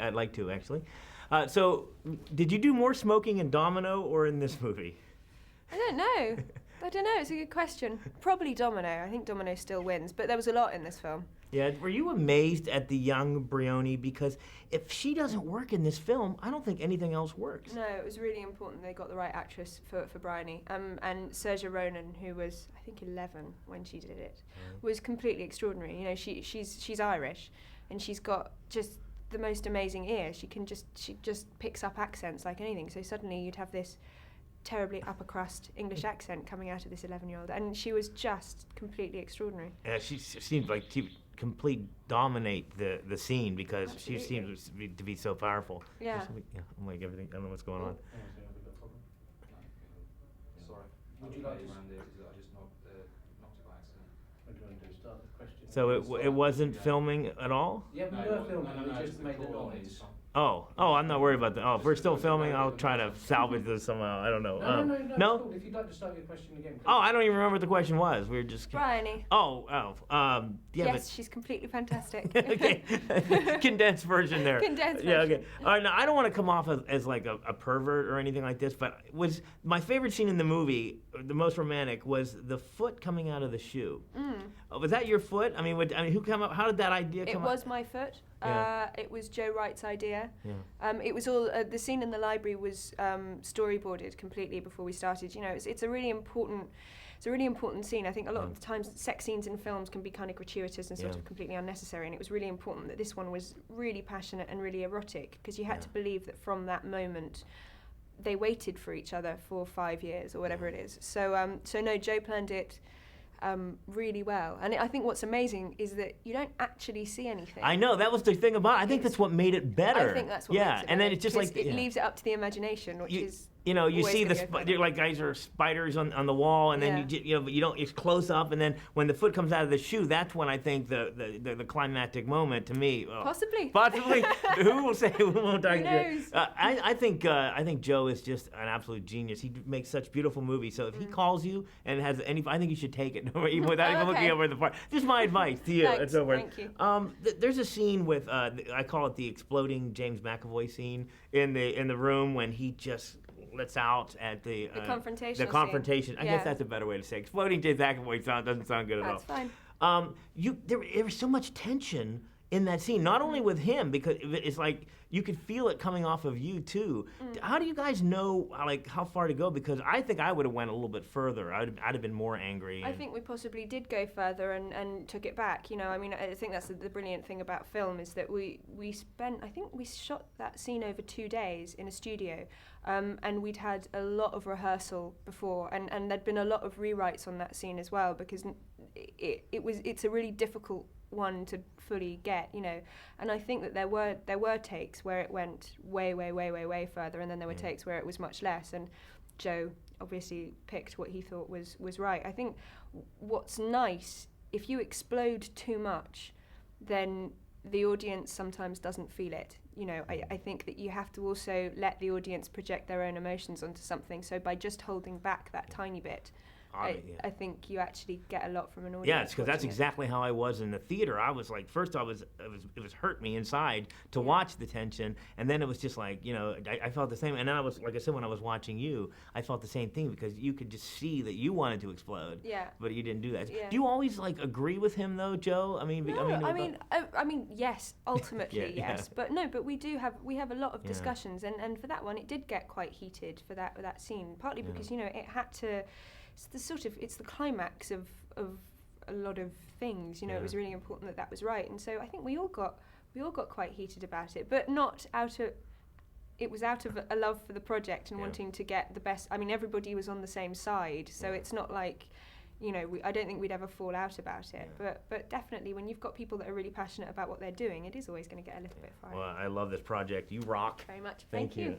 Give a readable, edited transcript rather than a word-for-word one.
I'd like to, actually. So, did you do more smoking in Domino or in this movie? I don't know. It's a good question. Probably Domino. I think Domino still wins, but there was a lot in this film. Yeah, were you amazed at the young Brioni? Because if she doesn't work in this film, I don't think anything else works. No, it was really important they got the right actress for Bryony. And Saoirse Ronan, who was, I think, 11 when she did it, was completely extraordinary. You know, she's Irish, and she's got just the most amazing ear. She just picks up accents like anything. So suddenly you'd have this terribly upper crust English accent coming out of this 11-year-old, and she was just completely extraordinary. Yeah, she seemed like she would complete dominate the scene because Absolutely. she seems to be so powerful. Yeah. I'm like everything. I don't know what's going on. Sorry. Would you like to around it? I just knocked it by accident. Would you want to start the question? So it wasn't filming at all? Yeah, we were filming. We just made the noise. Oh, I'm not worried about that. Oh, if we're still filming, I'll try to salvage this somehow. I don't know. No? Cool. If you'd like to start your question again. Oh, I don't even remember what the question was. We were just. Bryony. Yeah. Yes, she's completely fantastic. Okay. Condensed version there. Condensed Yeah. version. Okay. All right. Now I don't want to come off as like a pervert or anything like this, but was my favorite scene in the movie, the most romantic, was the foot coming out of the shoe. Was that your foot? I mean, who came up? How did that idea come up? It was my foot. Yeah. It was Joe Wright's idea. Yeah. It was all the scene in the library was storyboarded completely before we started. You know, it's a really important scene. I think a lot of the times sex scenes in films can be kind of gratuitous and sort of completely unnecessary, and it was really important that this one was really passionate and really erotic, because you had to believe that from that moment they waited for each other for 5 years or whatever it is. So no, Joe planned it really well, and I think what's amazing is that you don't actually see anything. I know, that was the thing about it. I think that's what made it better. I think that's what makes it and better, then it's just like it leaves it up to the imagination, which is. You know, you always see gonna go like guys are spiders on the wall, and then you don't. It's close up, and then when the foot comes out of the shoe, that's when I think the climactic moment to me. Possibly. Who will say? Who won't argue? Who knows? I think Joe is just an absolute genius. He makes such beautiful movies. So if he calls you and has any, I think you should take it, even without even looking over the part. Just my advice to you. Thanks, and so forth. thank you. There's a scene with I call it the exploding James McAvoy scene in the room when he just lets out at the confrontation. The confrontation. I guess that's a better way to say it. Exploding James McAvoy doesn't sound good at all. That's fine. There was so much tension in that scene, not only with him, because it's like you could feel it coming off of you too. How do you guys know like how far to go? Because I think I would have went a little bit further. I'd have been more angry. I think we possibly did go further and took it back. You know, I mean, I think that's the brilliant thing about film is that we spent, I think we shot that scene over 2 days in a studio, and we'd had a lot of rehearsal before, and there'd been a lot of rewrites on that scene as well, because it's a really difficult one to fully get, you know, and I think that there were takes where it went way further, and then there were takes where it was much less, and Joe obviously picked what he thought was right. I think what's nice, if you explode too much, then the audience sometimes doesn't feel it. You know, I think that you have to also let the audience project their own emotions onto something, so by just holding back that tiny bit, I think you actually get a lot from an audience. Yeah, it's because that's exactly how I was in the theater. I was like, first it was hurt me inside to watch the tension, and then it was just like, you know, I felt the same. And then I was, like I said, when I was watching you, I felt the same thing, because you could just see that you wanted to explode. Yeah. But you didn't do that. Yeah. Do you always like agree with him though, Joe? I mean, yes, ultimately yes, but we have a lot of Yeah. discussions, and for that one it did get quite heated for that scene, partly because you know it had to. It's the climax of a lot of things. You know, it was really important that was right, and so I think we all got quite heated about it, but not out of. It was out of a love for the project and wanting to get the best. I mean, everybody was on the same side, so it's not like, you know, I don't think we'd ever fall out about it. But definitely, when you've got people that are really passionate about what they're doing, it is always going to get a little bit fiery. Well, I love this project. You rock. Very much. Thank you.